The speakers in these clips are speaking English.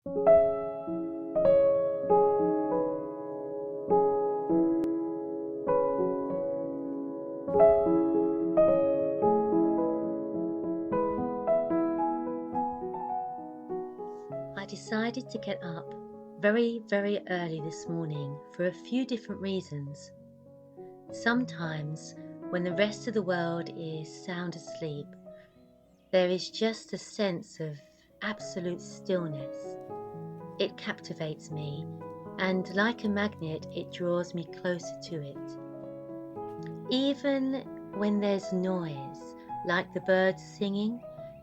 I decided to get up very, very early this morning for a few different reasons. Sometimes, when the rest of the world is sound asleep, there is just a sense of absolute stillness. It captivates me, and like a magnet, it draws me closer to it. Even when there's noise, like the birds singing,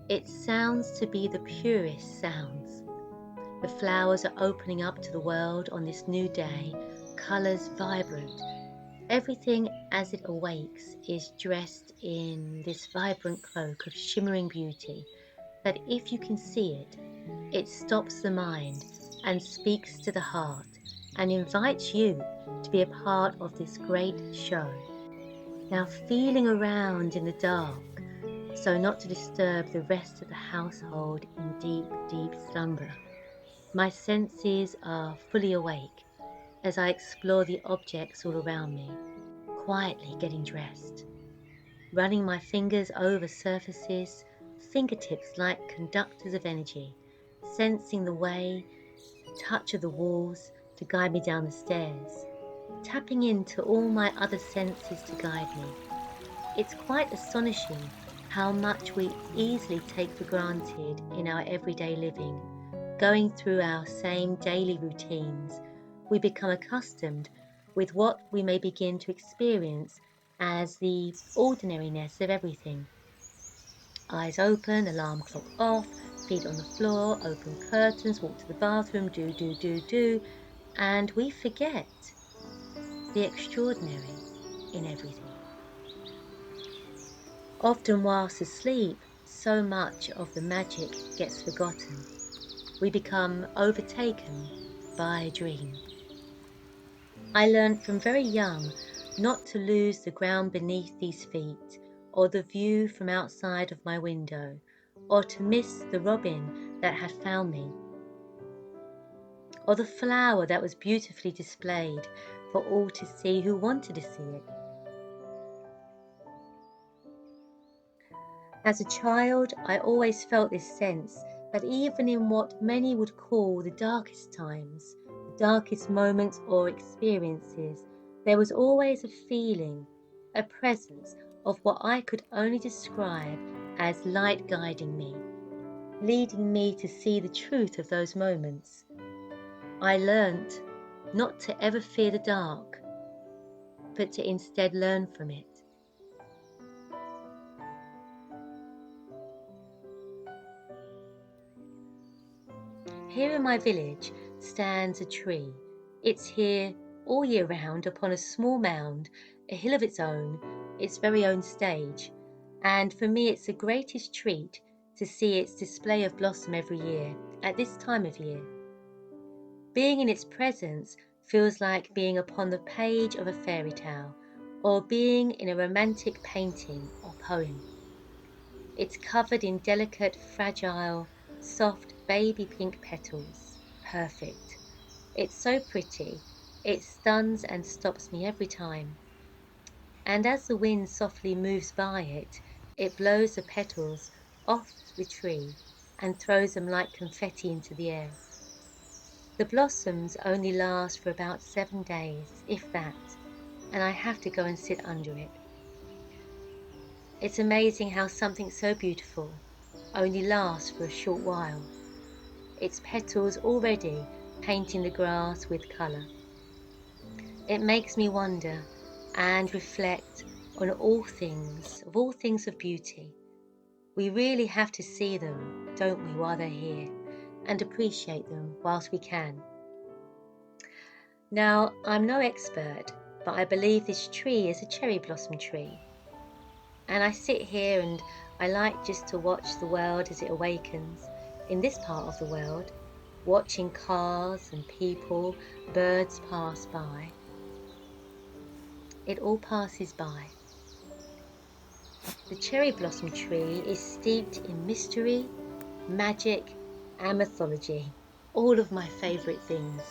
it sounds to be the purest sounds. The flowers are opening up to the world on this new day, colours vibrant. Everything as it awakes is dressed in this vibrant cloak of shimmering beauty that if you can see it, it stops the mind and speaks to the heart and invites you to be a part of this great show. Now feeling around in the dark so not to disturb the rest of the household in deep, deep slumber. My senses are fully awake as I explore the objects all around me, quietly getting dressed, running my fingers over surfaces, fingertips like conductors of energy, sensing the way, touch of the walls to guide me down the stairs, tapping into all my other senses to guide me. It's quite astonishing how much we easily take for granted in our everyday living. Going through our same daily routines, we become accustomed with what we may begin to experience as the ordinariness of everything. Eyes open, alarm clock off, feet on the floor, open curtains, walk to the bathroom, do, and we forget the extraordinary in everything. Often whilst asleep, so much of the magic gets forgotten. We become overtaken by a dream. I learned from very young not to lose the ground beneath these feet, or the view from outside of my window, or to miss the robin that had found me, or the flower that was beautifully displayed for all to see who wanted to see it. As a child, I always felt this sense that even in what many would call the darkest times, the darkest moments or experiences, there was always a feeling, a presence of what I could only describe as light guiding me, leading me to see the truth of those moments. I learnt not to ever fear the dark, but to instead learn from it. Here in my village stands a tree. It's here all year round upon a small mound, a hill of its own, its very own stage. And for me it's the greatest treat to see its display of blossom every year, at this time of year. Being in its presence feels like being upon the page of a fairy tale, or being in a romantic painting or poem. It's covered in delicate, fragile, soft baby pink petals. Perfect. It's so pretty. It stuns and stops me every time. And as the wind softly moves by it, it blows the petals off the tree and throws them like confetti into the air. The blossoms only last for about 7 days, if that, and I have to go and sit under it. It's amazing how something so beautiful only lasts for a short while. Its petals already painting the grass with colour. It makes me wonder and reflect on all things of beauty. We really have to see them, don't we, while they're here, and appreciate them whilst we can. Now, I'm no expert, but I believe this tree is a cherry blossom tree. And I sit here and I like just to watch the world as it awakens in this part of the world, watching cars and people, birds pass by. It all passes by. The cherry blossom tree is steeped in mystery, magic and mythology, all of my favourite things.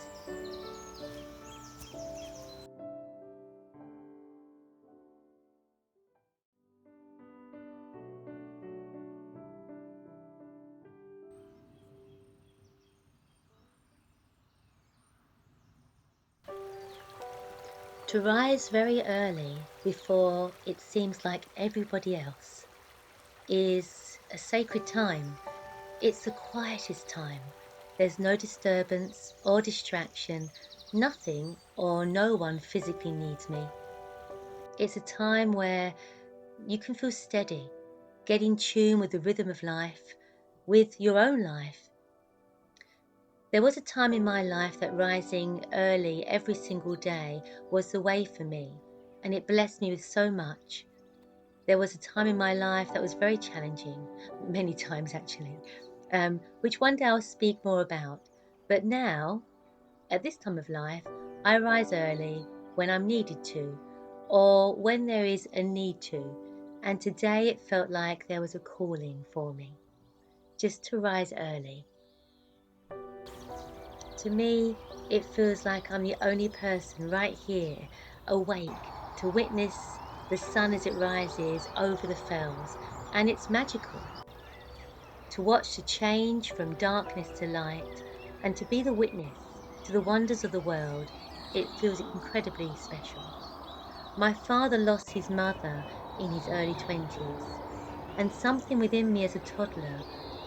To rise very early before it seems like everybody else is a sacred time. It's the quietest time. There's no disturbance or distraction. Nothing or no one physically needs me. It's a time where you can feel steady, get in tune with the rhythm of life, with your own life. There was a time in my life that rising early every single day was the way for me, and it blessed me with so much. There was a time in my life that was very challenging, many times actually, which one day I'll speak more about. But now, at this time of life, I rise early when I'm needed to, or when there is a need to. And today it felt like there was a calling for me, just to rise early. To me, it feels like I'm the only person right here, awake, to witness the sun as it rises over the fells, and it's magical. To watch the change from darkness to light, and to be the witness to the wonders of the world, it feels incredibly special. My father lost his mother in his early 20s, and something within me as a toddler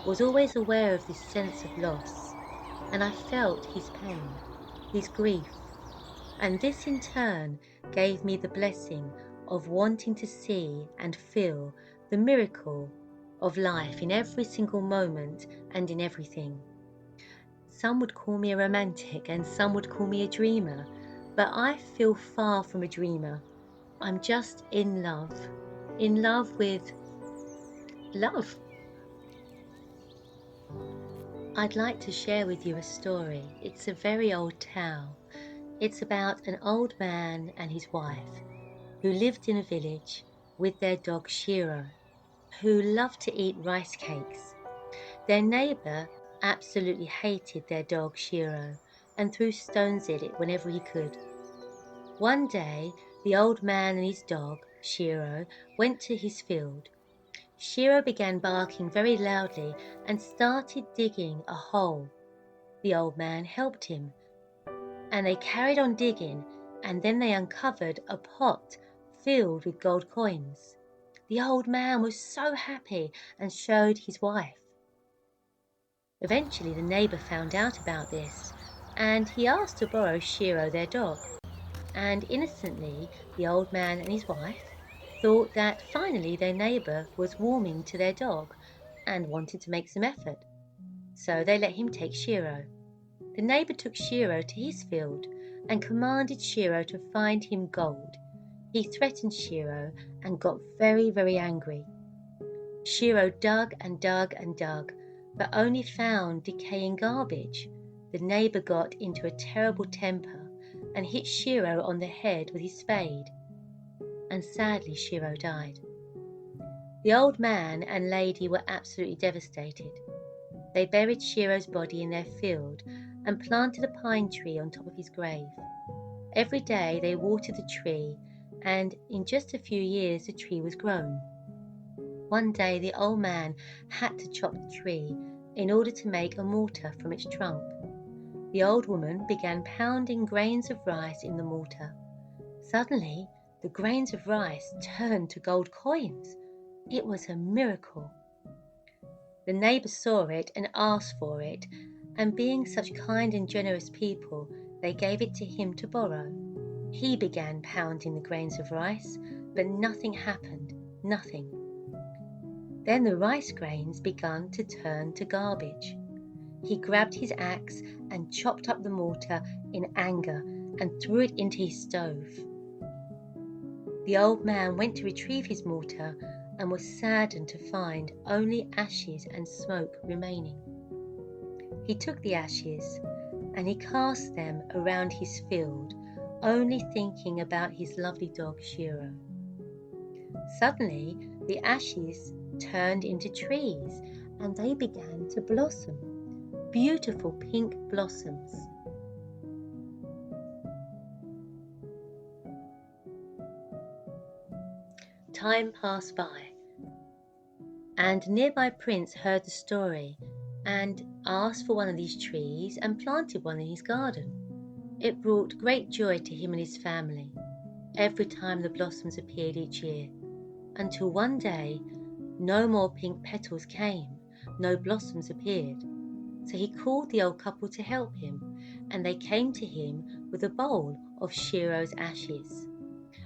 was always aware of this sense of loss, and I felt his pain, his grief, and this in turn gave me the blessing of wanting to see and feel the miracle of life in every single moment and in everything. Some would call me a romantic and some would call me a dreamer, but I feel far from a dreamer. I'm just in love with love. I'd like to share with you a story. It's a very old tale. It's about an old man and his wife who lived in a village with their dog Shiro, who loved to eat rice cakes. Their neighbour absolutely hated their dog Shiro and threw stones at it whenever he could. One day, the old man and his dog, Shiro, went to his field. Shiro began barking very loudly and started digging a hole. The old man helped him, and they carried on digging, and then they uncovered a pot filled with gold coins. The old man was so happy and showed his wife. Eventually the neighbour found out about this, and he asked to borrow Shiro their dog. And innocently the old man and his wife thought that finally their neighbour was warming to their dog and wanted to make some effort. So they let him take Shiro. The neighbour took Shiro to his field and commanded Shiro to find him gold. He threatened Shiro and got very, very angry. Shiro dug and dug and dug, but only found decaying garbage. The neighbour got into a terrible temper and hit Shiro on the head with his spade. And sadly Shiro died. The old man and lady were absolutely devastated. They buried Shiro's body in their field and planted a pine tree on top of his grave. Every day they watered the tree, and in just a few years the tree was grown. One day the old man had to chop the tree in order to make a mortar from its trunk. The old woman began pounding grains of rice in the mortar. Suddenly, the grains of rice turned to gold coins. It was a miracle. The neighbours saw it and asked for it, and being such kind and generous people, they gave it to him to borrow. He began pounding the grains of rice, but nothing happened, nothing. Then the rice grains began to turn to garbage. He grabbed his axe and chopped up the mortar in anger and threw it into his stove. The old man went to retrieve his mortar and was saddened to find only ashes and smoke remaining. He took the ashes and he cast them around his field, only thinking about his lovely dog Shiro. Suddenly, the ashes turned into trees and they began to blossom. beautiful pink blossoms. Time passed by, and a nearby prince heard the story and asked for one of these trees and planted one in his garden. It brought great joy to him and his family every time the blossoms appeared each year, until one day no more pink petals came, no blossoms appeared. So he called the old couple to help him, and they came to him with a bowl of Shiro's ashes,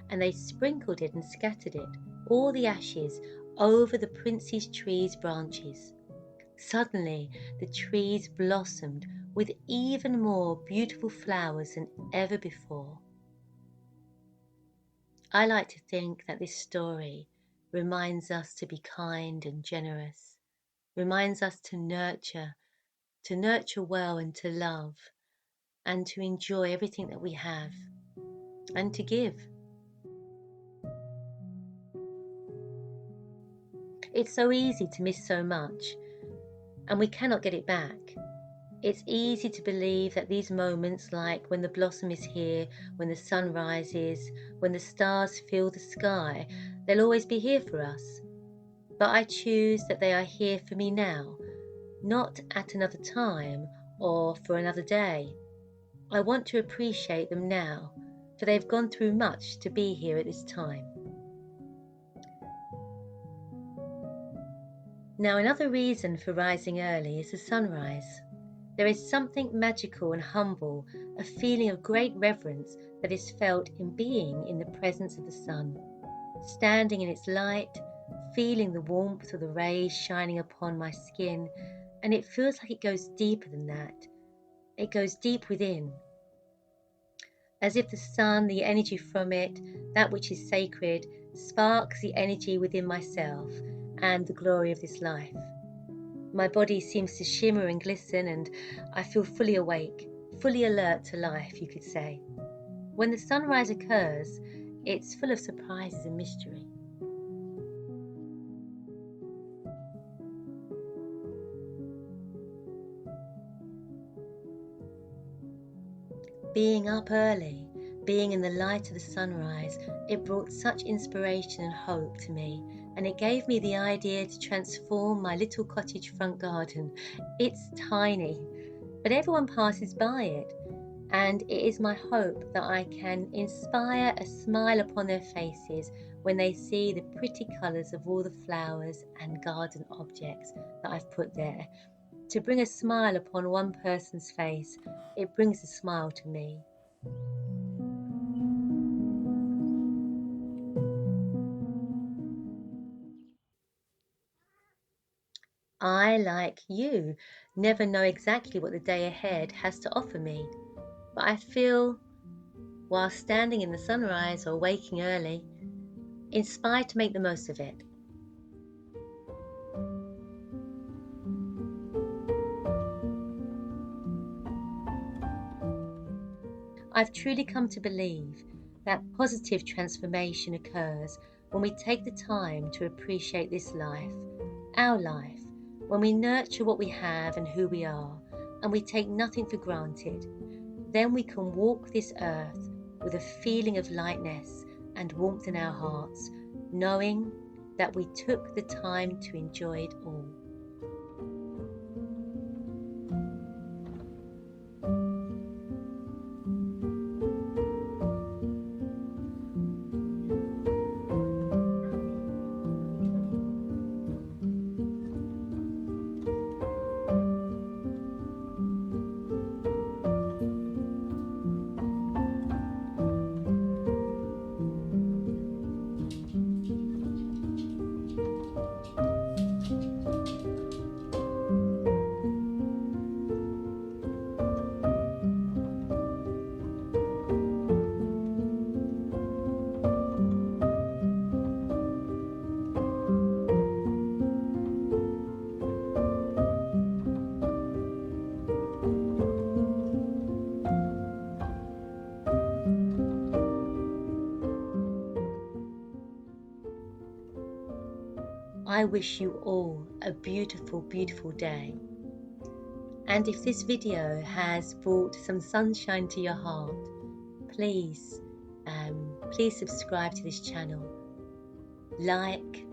and they sprinkled it and scattered it, all the ashes, over the prince's tree's branches. Suddenly the trees blossomed with even more beautiful flowers than ever before. I like to think that this story reminds us to be kind and generous, reminds us to nurture well and to love, and to enjoy everything that we have, and to give. It's so easy to miss so much, and we cannot get it back. It's easy to believe that these moments, like when the blossom is here, when the sun rises, when the stars fill the sky, they'll always be here for us. But I choose that they are here for me now, not at another time or for another day. I want to appreciate them now, for they've gone through much to be here at this time. Now, another reason for rising early is the sunrise. There is something magical and humble, a feeling of great reverence that is felt in being in the presence of the sun, standing in its light, feeling the warmth of the rays shining upon my skin, and it feels like it goes deeper than that. It goes deep within, as if the sun, the energy from it, that which is sacred, sparks the energy within myself and the glory of this life. My body seems to shimmer and glisten, and I feel fully awake, fully alert to life, you could say. When the sunrise occurs, it's full of surprises and mystery. Being up early, being in the light of the sunrise, it brought such inspiration and hope to me, and it gave me the idea to transform my little cottage front garden. It's tiny, but everyone passes by it, and it is my hope that I can inspire a smile upon their faces when they see the pretty colours of all the flowers and garden objects that I've put there. To bring a smile upon one person's face, it brings a smile to me. I, like you, never know exactly what the day ahead has to offer me, but I feel, while standing in the sunrise or waking early, inspired to make the most of it. I've truly come to believe that positive transformation occurs when we take the time to appreciate this life, our life, when we nurture what we have and who we are, and we take nothing for granted. Then we can walk this earth with a feeling of lightness and warmth in our hearts, knowing that we took the time to enjoy it all. I wish you all a beautiful, beautiful day. And if this video has brought some sunshine to your heart, please subscribe to this channel, like,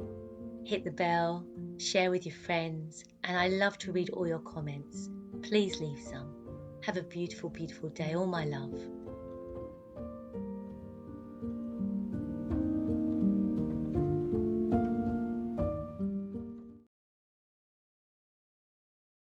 hit the bell, share with your friends, and I love to read all your comments. Please leave some. Have a beautiful, beautiful day. All my love.